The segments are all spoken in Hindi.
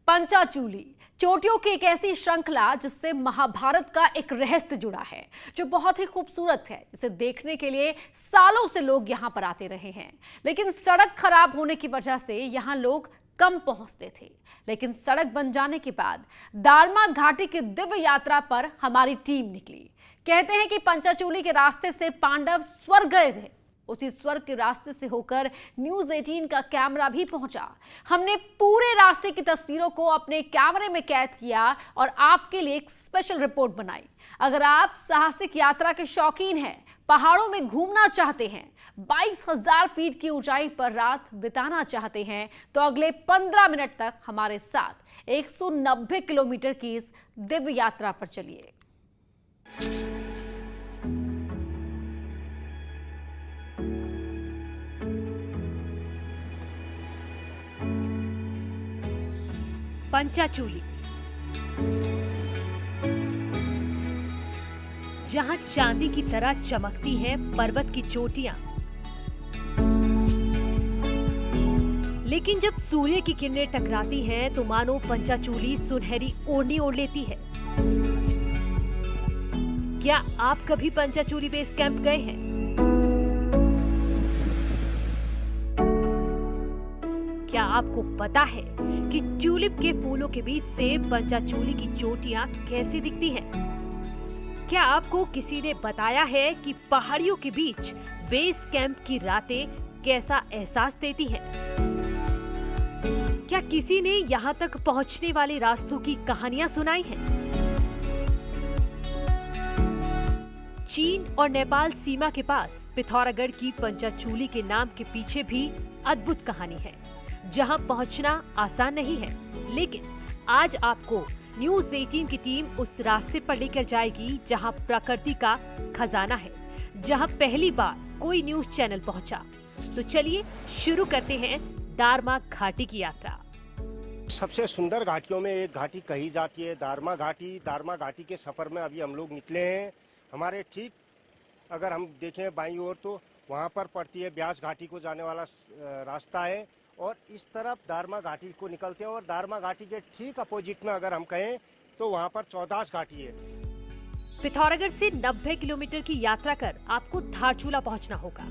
पंचाचूली चोटियों की एक ऐसी श्रृंखला जिससे महाभारत का एक रहस्य जुड़ा है, जो बहुत ही खूबसूरत है, जिसे देखने के लिए सालों से लोग यहां पर आते रहे हैं। लेकिन सड़क खराब होने की वजह से यहां लोग कम पहुंचते थे। लेकिन सड़क बन जाने के बाद दारमा घाटी की दिव्य यात्रा पर हमारी टीम निकली। कहते हैं कि पंचाचूली के रास्ते से पांडव स्वर्ग गए थे। उसी स्वर्ग के रास्ते से होकर न्यूज़ 18 का कैमरा भी पहुंचा। हमने पूरे रास्ते की तस्वीरों को अपने कैमरे में कैद किया और आपके लिए एक स्पेशल रिपोर्ट बनाई। अगर आप साहसिक यात्रा के शौकीन हैं, पहाड़ों में घूमना चाहते हैं, 22,000 फीट की ऊंचाई पर रात बिताना चाहते हैं, तो अगले 15 मिनट तक हमारे साथ 190 किलोमीटर की इस दिव्य यात्रा पर चलिए। पंचाचूली, जहां चांदी की तरह चमकती हैं पर्वत की चोटियां, लेकिन जब सूर्य की किरणें टकराती हैं तो मानो पंचाचूली सुनहरी ओढ़नी ओढ़ लेती है। क्या आप कभी पंचाचूली बेस कैंप गए हैं? क्या आपको पता है कि ट्यूलिप के फूलों के बीच से पंचाचूली की चोटियां कैसी दिखती हैं? क्या आपको किसी ने बताया है कि पहाड़ियों के बीच बेस कैंप की रातें कैसा एहसास देती हैं? क्या किसी ने यहाँ तक पहुँचने वाले रास्तों की कहानियां सुनाई हैं? चीन और नेपाल सीमा के पास पिथौरागढ़ की पंचाचूली के नाम के पीछे भी अद्भुत कहानी है, जहां पहुंचना आसान नहीं है। लेकिन आज आपको न्यूज़ 18 की टीम उस रास्ते पर लेकर जाएगी जहां प्रकृति का खजाना है, जहां पहली बार कोई न्यूज़ चैनल पहुंचा। तो चलिए शुरू करते हैं दारमा घाटी की यात्रा। सबसे सुंदर घाटियों में एक घाटी कही जाती है दारमा घाटी। दारमा घाटी के सफर में अभी हम लोग निकले हैं। हमारे ठीक अगर हम देखें बाईं ओर तो वहाँ पर पड़ती है ब्यास घाटी को जाने वाला रास्ता है, और इस तरफ दारमा घाटी को निकलते हैं। और दारमा घाटी के ठीक अपोजिट में अगर हम कहें तो वहाँ पर चौदास घाटी है। पिथौरागढ़ से 90 किलोमीटर की यात्रा कर आपको धारचूला पहुंचना होगा।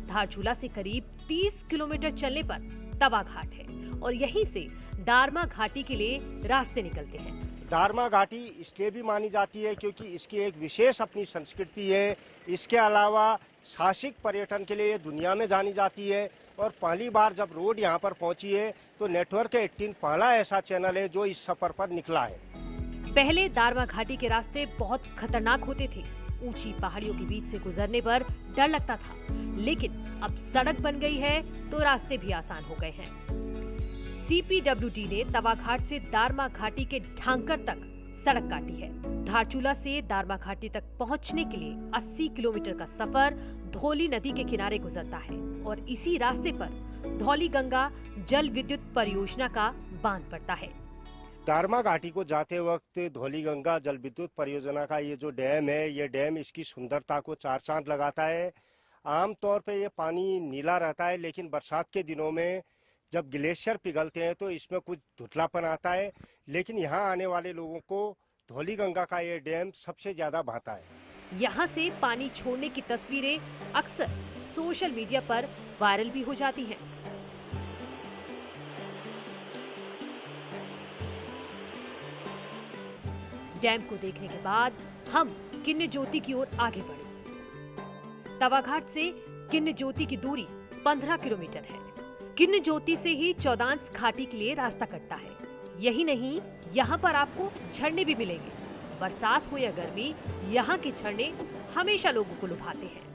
धारचूला से करीब 30 किलोमीटर चलने पर तवा घाट है और यहीं से दारमा घाटी के लिए रास्ते निकलते हैं। दारमा घाटी इसलिए भी मानी जाती है क्योंकि इसकी एक विशेष अपनी संस्कृति है। इसके अलावा साहसिक पर्यटन के लिए दुनिया में जानी जाती है। और पहली बार जब रोड यहाँ पर पहुंची है तो नेटवर्क 18 पहला ऐसा चैनल है जो इस सफर पर निकला है। पहले दारमा घाटी के रास्ते बहुत खतरनाक होते थे। ऊंची पहाड़ियों के बीच से गुजरने पर डर लगता था, लेकिन अब सड़क बन गई है तो रास्ते भी आसान हो गए हैं। CPWD ने तवा घाट से दारमा घाटी के ढांकर तक सड़क काटी है। धारचूला से दारमा घाटी तक पहुंचने के लिए 80 किलोमीटर का सफर धौली नदी के किनारे गुजरता है और इसी रास्ते पर धौली गंगा जल विद्युत परियोजना का बांध पड़ता है। दारमा घाटी को जाते वक्त धौली गंगा जल विद्युत परियोजना का ये जो डैम है, ये डैम इसकी सुंदरता को चार चांद लगाता है। आमतौर पे ये पानी नीला रहता है, लेकिन बरसात के दिनों में जब ग्लेशियर पिघलते हैं तो इसमें कुछ धुंधलापन आता है। लेकिन यहाँ आने वाले लोगों को धौली गंगा का ये डैम सबसे ज्यादा भाता है। यहाँ से पानी छोड़ने की तस्वीरें अक्सर सोशल मीडिया पर वायरल भी हो जाती हैं। डैम को देखने के बाद हम किन्ने ज्योति की ओर आगे बढ़े। तवा घाट से किन्ने ज्योति की दूरी 15 किलोमीटर है। किन्ने ज्योति से ही चौदांस घाटी के लिए रास्ता कटता है। यही नहीं, यहाँ पर आपको झरने भी मिलेंगे। बरसात हो या गर्मी, यहाँ के झरने हमेशा लोगों को लुभाते हैं।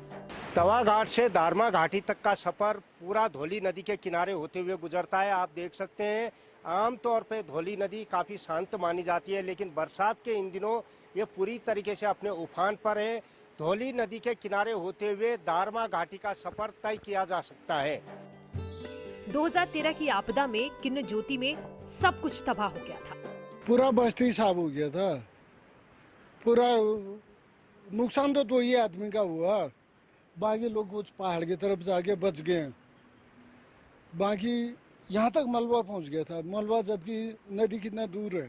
तवा घाट से दारमा घाटी तक का सफर पूरा धौली नदी के किनारे होते हुए गुजरता है। आप देख सकते हैं आमतौर पे धौली नदी काफी शांत मानी जाती है, लेकिन बरसात के इन दिनों ये पूरी तरीके से अपने उफान पर है। धौली नदी के किनारे होते हुए दारमा घाटी का सफर तय किया जा सकता है। 2013 की आपदा में किन्ने ज्योति में सब कुछ तबाह हो गया था। पूरा बस्ती साफ हो गया था। पूरा नुकसान तो ही आदमी का हुआ, बाकी लोग कुछ पहाड़ की तरफ जाके बच गए। बाकी यहाँ तक मलबा पहुँच गया था। मलबा जबकि नदी कितना दूर है,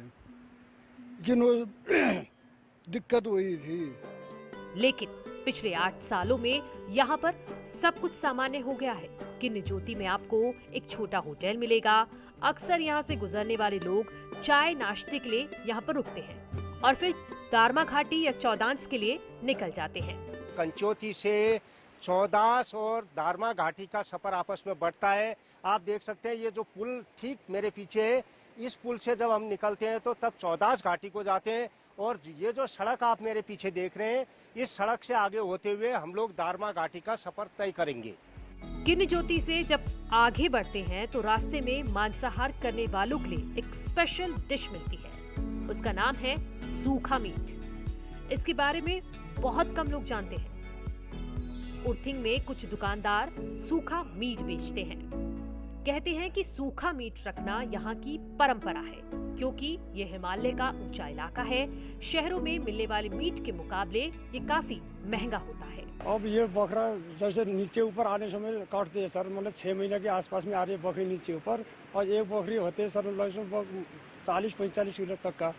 लेकिन वो दिक्कत वही थी। लेकिन पिछले 8 सालों में यहाँ पर सब कुछ सामान्य हो गया है। किन्नी ज्योति में आपको एक छोटा होटल मिलेगा। अक्सर यहाँ से गुजरने वाले लोग चाय नाश्ते के लिए यहाँ पर रुकते हैं और फिर दारमा घाटी या चौदांस के लिए निकल जाते हैं। कंचोती से चौदास और दारमा घाटी का सफर आपस में बढ़ता है। आप देख सकते हैं ये जो पुल ठीक मेरे पीछे है, इस पुल से जब हम निकलते हैं तो तब चौदास घाटी को जाते हैं और ये जो सड़क आप मेरे पीछे देख रहे हैं, इस सड़क से आगे होते हुए हम लोग दारमा घाटी का सफर तय करेंगे। किन्नी ज्योति से जब आगे बढ़ते हैं तो रास्ते में मांसाहार करने वालों के लिए एक स्पेशल डिश मिलती है। उसका नाम है सूखा मीट। इसके बारे में बहुत कम लोग जानते हैं। उर्थिंग में कुछ दुकानदार सूखा मीट बेचते हैं। कहते हैं कि सूखा मीट रखना यहाँ की परंपरा है, क्योंकि ये हिमालय का ऊंचा इलाका है। शहरों में मिलने वाले मीट के मुकाबले ये काफी महंगा होता है। अब ये बकरा जैसे नीचे ऊपर आने समय काटते हैं सर, मतलब 6 महीने के आसपास में आ रही है बकरी नीचे ऊपर, और एक बकरी होते हैं सर लगभग 40-45 किलो तक का,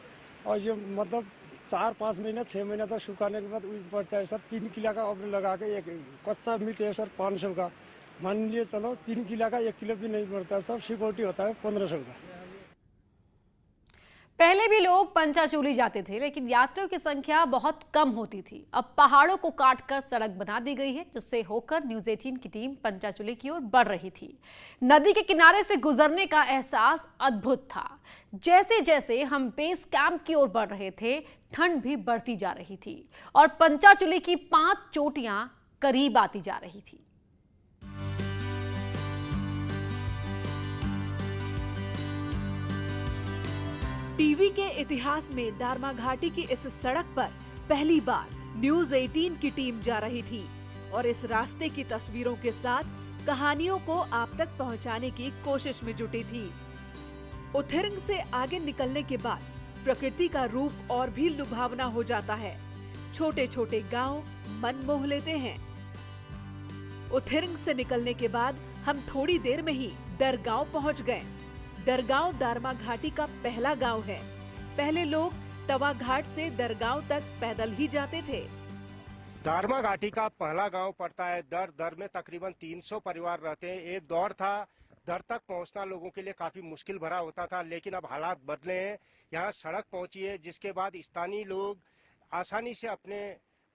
और ये मतलब 4-5 महीने 6 महीने तक सुखाने के बाद पड़ता है सर 3 किलो का ऑर्डर लगा के। एक कच्चा मीट है सर 500 का, मान लीजिए चलो 3 किलो का 1 किलो भी नहीं पड़ता, सब सिक्योरिटी होता है 1500 का। पहले भी लोग पंचाचूली जाते थे, लेकिन यात्रियों की संख्या बहुत कम होती थी। अब पहाड़ों को काटकर सड़क बना दी गई है, जिससे होकर न्यूज़ 18 की टीम पंचाचूली की ओर बढ़ रही थी। नदी के किनारे से गुजरने का एहसास अद्भुत था। जैसे जैसे हम बेस कैंप की ओर बढ़ रहे थे, ठंड भी बढ़ती जा रही थी और पंचाचूली की 5 चोटियां करीब आती जा रही थी। टीवी के इतिहास में दारमा घाटी की इस सड़क पर पहली बार न्यूज़ 18 की टीम जा रही थी और इस रास्ते की तस्वीरों के साथ कहानियों को आप तक पहुंचाने की कोशिश में जुटी थी। उथिरंग से आगे निकलने के बाद प्रकृति का रूप और भी लुभावना हो जाता है। छोटे छोटे गांव मन मोह लेते हैं। उथिरंग से निकलने के बाद हम थोड़ी देर में ही दरगांव पहुंच गए। दरगांव दारमा घाटी का पहला गांव है। पहले लोग तवा घाट से दरगांव तक पैदल ही जाते थे। दारमा घाटी का पहला गांव पड़ता है दर। दर में तकरीबन 300 परिवार रहते हैं। एक दौर था, दर तक पहुंचना लोगों के लिए काफी मुश्किल भरा होता था, लेकिन अब हालात बदले हैं। यहाँ सड़क पहुंची है, जिसके बाद स्थानीय लोग आसानी से अपने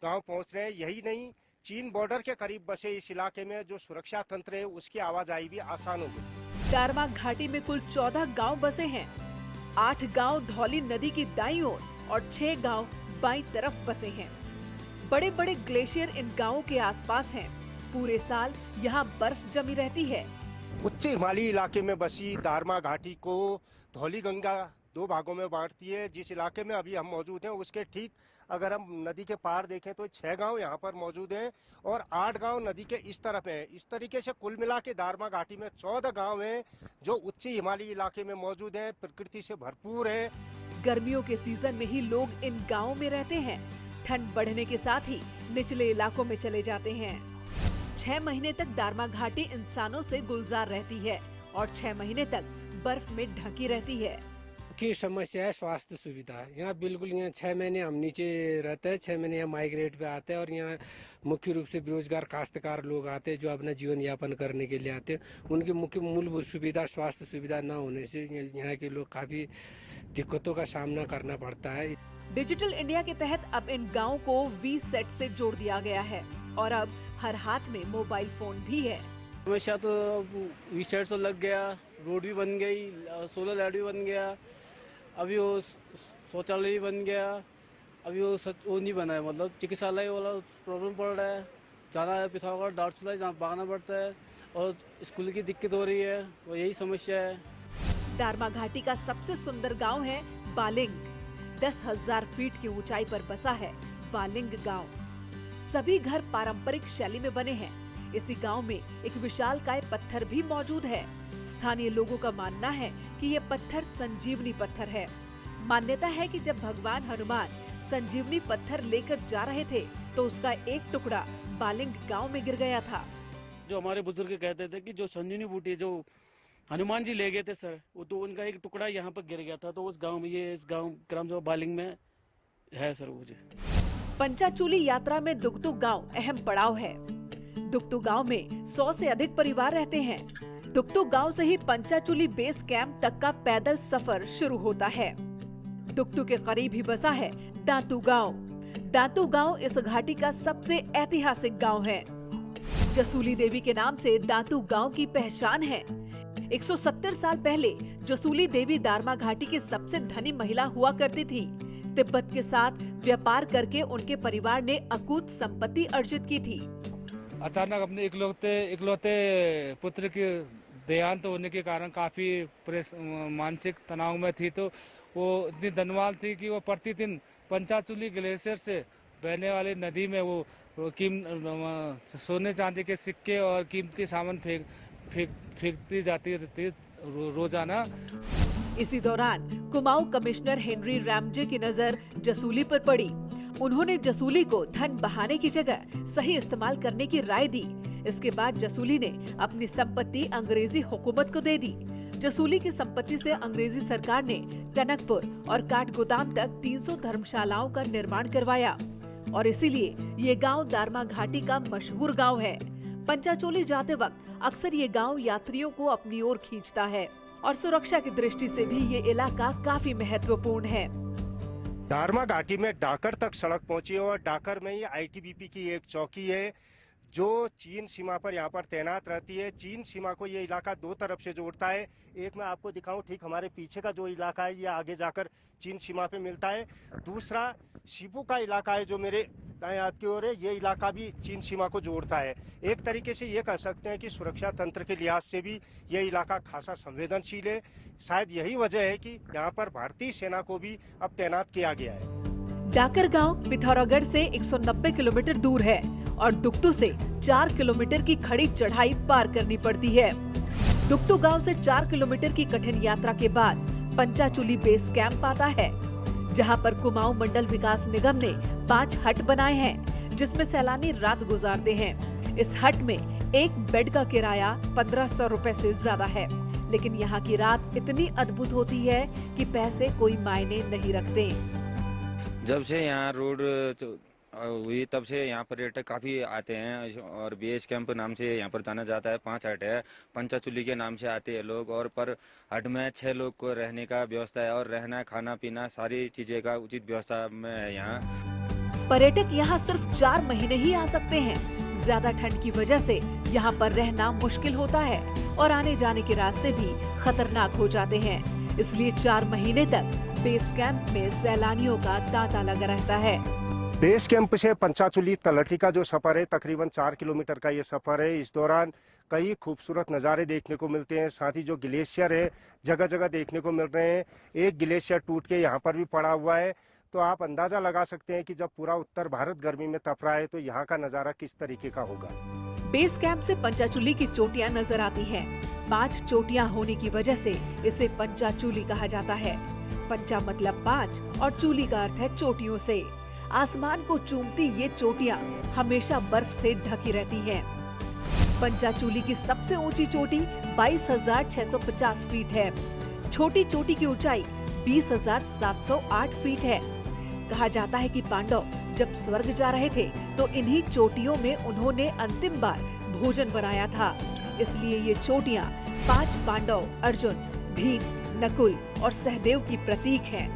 गांव पहुंच रहे हैं। यही नहीं, चीन बॉर्डर के करीब बसे इस इलाके में जो सुरक्षा तंत्र है, उसकी आवाजाही भी आसान हो गई। दारमा घाटी में कुल 14 गांव बसे हैं। 8 गांव धौली नदी की दाईं ओर और 6 गांव बाईं तरफ बसे हैं। बड़े बड़े ग्लेशियर इन गांवों के आसपास हैं। पूरे साल यहाँ बर्फ जमी रहती है। उच्च हिमालयी इलाके में बसी दारमा घाटी को धौली गंगा 2 भागों में बांटती है। जिस इलाके में अभी हम मौजूद हैं, उसके ठीक अगर हम नदी के पार देखें तो 6 गांव यहाँ पर मौजूद हैं और 8 गांव नदी के इस तरफ हैं। इस तरीके से कुल मिला के दारमा घाटी में 14 गांव हैं जो उच्च हिमालयी इलाके में मौजूद हैं, प्रकृति से भरपूर है। गर्मियों के सीजन में ही लोग इन गांवों में रहते हैं। ठंड बढ़ने के साथ ही निचले इलाकों में चले जाते हैं। 6 महीने तक दारमा घाटी इंसानों से गुलजार रहती है और 6 महीने तक बर्फ में ढकी रहती है। की समस्या है स्वास्थ्य सुविधा। यहाँ बिल्कुल, यहाँ 6 महीने हम नीचे रहते हैं, 6 महीने यहाँ माइग्रेट पे आते हैं और यहाँ मुख्य रूप से बेरोजगार काश्तकार लोग आते हैं जो अपना जीवन यापन करने के लिए आते हैं। उनकी मुख्य मूलभूत सुविधा स्वास्थ्य सुविधा न होने से यहाँ के लोग काफी दिक्कतों का सामना करना पड़ता है। डिजिटल इंडिया के तहत अब इन गाँव को वी-सेट से जोड़ दिया गया है और अब हर हाथ में मोबाइल फोन भी है। समस्या तो वी-सेट तो लग गया, रोड भी बन गई, सोलर लाइट भी बन गया, अभी वो शौचालय भी बन गया, अभी वो नहीं बना है, मतलब चिकित्सालय वाला प्रॉब्लम पड़ रहा है। जाना है पिथौरागढ़ दारचूला जहाँ भागना पड़ता है और स्कूल की दिक्कत हो रही है, वो यही समस्या है। दारमा घाटी का सबसे सुंदर गांव है बालिंग। 10,000 फीट की ऊंचाई पर बसा है बालिंग गांव। सभी घर पारंपरिक शैली में बने हैं। इसी गांव में एक विशालकाय पत्थर भी मौजूद है। स्थानीय लोगों का मानना है कि ये पत्थर संजीवनी पत्थर है। मान्यता है कि जब भगवान हनुमान संजीवनी पत्थर लेकर जा रहे थे तो उसका एक टुकड़ा बालिंग गांव में गिर गया था। जो हमारे बुजुर्ग कहते थे कि जो संजीवनी बूटी जो हनुमान जी ले गए थे सर, वो तो उनका एक टुकड़ा यहाँ पर गिर गया था, तो उस गांव में, ये इस गांव ग्राम सभा बालिंग में है सर वो जी। पंचाचूली यात्रा में दुगतु गांव अहम पड़ाव है। दुगतु गांव में 100 से अधिक परिवार रहते हैं। दुगतु गांव से ही पंचाचूली बेस कैंप तक का पैदल सफर शुरू होता है। दुगतु के करीब ही बसा है दांतू गांव। दांतू गांव इस घाटी का सबसे ऐतिहासिक गांव है। जसूली देवी के नाम से दांतू गांव की पहचान है। 170 साल पहले जसूली देवी दारमा घाटी की सबसे धनी महिला हुआ करती थी। तिब्बत के साथ व्यापार करके उनके परिवार ने अकूत संपत्ति अर्जित की थी। अचानक अपने इकलौते पुत्र के देहांत होने के कारण काफी मानसिक तनाव में थी, तो वो इतनी धनवान थी कि वो प्रतिदिन पंचाचूली ग्लेशियर से बहने वाली नदी में वो सोने चांदी के सिक्के और कीमती सामान फेंकती जाती थी रोजाना। इसी दौरान कुमाऊं कमिश्नर हेनरी रैमजे की नजर जसूली पर पड़ी। उन्होंने जसूली को धन बहाने की जगह सही इस्तेमाल करने की राय दी। इसके बाद जसूली ने अपनी संपत्ति अंग्रेजी हुकूमत को दे दी। जसूली की संपत्ति से अंग्रेजी सरकार ने टनकपुर और काठगोदाम तक 300 धर्मशालाओं का निर्माण करवाया और इसीलिए ये गांव दारमा घाटी का मशहूर गांव है। पंचाचूली जाते वक्त अक्सर ये गांव यात्रियों को अपनी ओर खींचता है और सुरक्षा की दृष्टि से भी ये इलाका काफी महत्वपूर्ण है। दारमा घाटी में डाकर तक सड़क पहुंची है और डाकर में ही आईटीबीपी की एक चौकी है जो चीन सीमा पर यहाँ पर तैनात रहती है। चीन सीमा को ये इलाका दो तरफ से जोड़ता है। एक मैं आपको दिखाऊं, ठीक हमारे पीछे का जो इलाका है ये आगे जाकर चीन सीमा पे मिलता है। दूसरा शिबू का इलाका है जो मेरे दाएं हाथ की ओर है, ये इलाका भी चीन सीमा को जोड़ता है। एक तरीके से ये कह सकते हैं कि सुरक्षा तंत्र के लिहाज से भी ये इलाका खासा संवेदनशील है। शायद यही वजह है कि यहाँ पर भारतीय सेना को भी अब तैनात किया गया है। डाकर गांव पिथौरागढ़ से 190 किलोमीटर दूर है और दुगतु से 4 किलोमीटर की खड़ी चढ़ाई पार करनी पड़ती है। दुगतु गांव से 4 किलोमीटर की कठिन यात्रा के बाद पंचाचूली बेस कैंप आता है, जहां पर कुमाऊं मंडल विकास निगम ने 5 हट बनाए हैं, जिसमें सैलानी रात गुजारते हैं। इस हट में एक बेड का किराया 1500 रुपए से ज्यादा है, लेकिन यहाँ की रात इतनी अद्भुत होती है कि पैसे कोई मायने नहीं रखते। जब से यहाँ रोड हुई तब से यहाँ पर्यटक काफी आते हैं और बेस कैंप नाम से यहाँ पर जाना जाता है। 5 हट है, पंचाचूली के नाम से आते हैं लोग और पर हट में 6 लोग को रहने का व्यवस्था है और रहना खाना पीना सारी चीजें का उचित व्यवस्था में है यहाँ। पर्यटक यहाँ सिर्फ 4 महीने ही आ सकते हैं। ज्यादा ठंड की वजह से यहाँ पर रहना मुश्किल होता है और आने जाने के रास्ते भी खतरनाक हो जाते हैं। इसलिए 4 महीने तक बेस कैंप में सैलानियों का तांता लगा रहता है। बेस कैंप से पंचाचूली तलहटी का जो सफर है तकरीबन 4 किलोमीटर का ये सफर है। इस दौरान कई खूबसूरत नज़ारे देखने को मिलते हैं। साथ ही जो ग्लेशियर है जगह जगह देखने को मिल रहे हैं। एक ग्लेशियर टूट के यहाँ पर भी पड़ा हुआ है, तो आप अंदाजा लगा सकते हैं कि जब पूरा उत्तर भारत गर्मी में तप रहा है तो यहाँ का नज़ारा किस तरीके का होगा। बेस कैंप से पंचाचूली की चोटियां नजर आती हैं। 5 चोटियां होने की वजह से इसे पंचाचूली कहा जाता है। पंचा मतलब 5 और चूली का अर्थ है चोटियों से। आसमान को चूमती ये चोटियां हमेशा बर्फ से ढकी रहती हैं। पंचाचूली की सबसे ऊंची चोटी 22,650 फीट है। छोटी चोटी की ऊंचाई 20,708 फीट है। कहा जाता है कि पांडव जब स्वर्ग जा रहे थे तो इन्हीं चोटियों में उन्होंने अंतिम बार भोजन बनाया था। इसलिए ये चोटियां 5 पांडव अर्जुन, भीम, नकुल और सहदेव की प्रतीक हैं।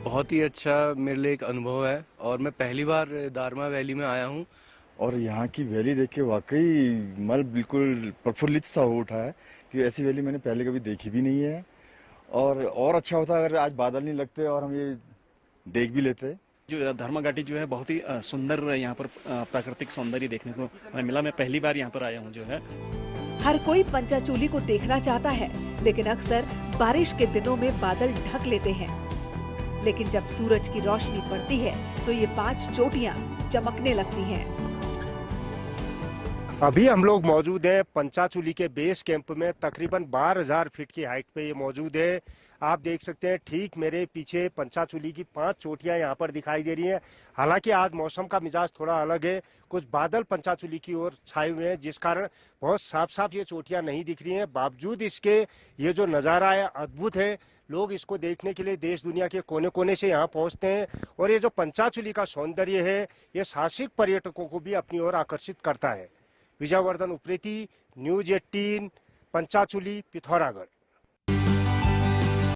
बहुत ही अच्छा मेरे लिए एक अनुभव है और मैं पहली बार दारमा वैली में आया हूँ और यहाँ की वैली देख के वाकई मन बिल्कुल प्रफुल्लित सा हो उठा है कि ऐसी वैली मैंने पहले कभी देखी भी नहीं है। और अच्छा होता अगर आज बादल नहीं लगते और हम ये देख भी लेते। जो दारमा घाटी जो है बहुत ही सुंदर यहाँ पर प्राकृतिक सौंदर्य देखने को मिला। मैं पहली बार यहाँ पर आया हूँ जो है। हर कोई पंचाचूली को देखना चाहता है, लेकिन अक्सर बारिश के दिनों में बादल ढक लेते हैं। लेकिन जब सूरज की रोशनी पड़ती है तो ये 5 चोटियां चमकने लगती हैं। अभी हम लोग मौजूद हैं पंचाचूली के बेस कैंप में। तकरीबन 12,000 फीट की हाइट पे ये मौजूद है। आप देख सकते हैं ठीक मेरे पीछे पंचाचूली की 5 चोटियां यहाँ पर दिखाई दे रही हैं। हालांकि आज मौसम का मिजाज थोड़ा अलग है, कुछ बादल पंचाचूली की ओर छाए हुए हैं, जिस कारण बहुत साफ साफ ये चोटियां नहीं दिख रही हैं। बावजूद इसके ये जो नज़ारा है अद्भुत है। लोग इसको देखने के लिए देश दुनिया के कोने कोने से यहाँ पहुँचते हैं और ये जो पंचाचूली का सौंदर्य है ये साहसिक पर्यटकों को भी अपनी ओर आकर्षित करता है। विजयवर्धन उप्रेती, न्यूज़ 18, पंचाचूली, पिथौरागढ़।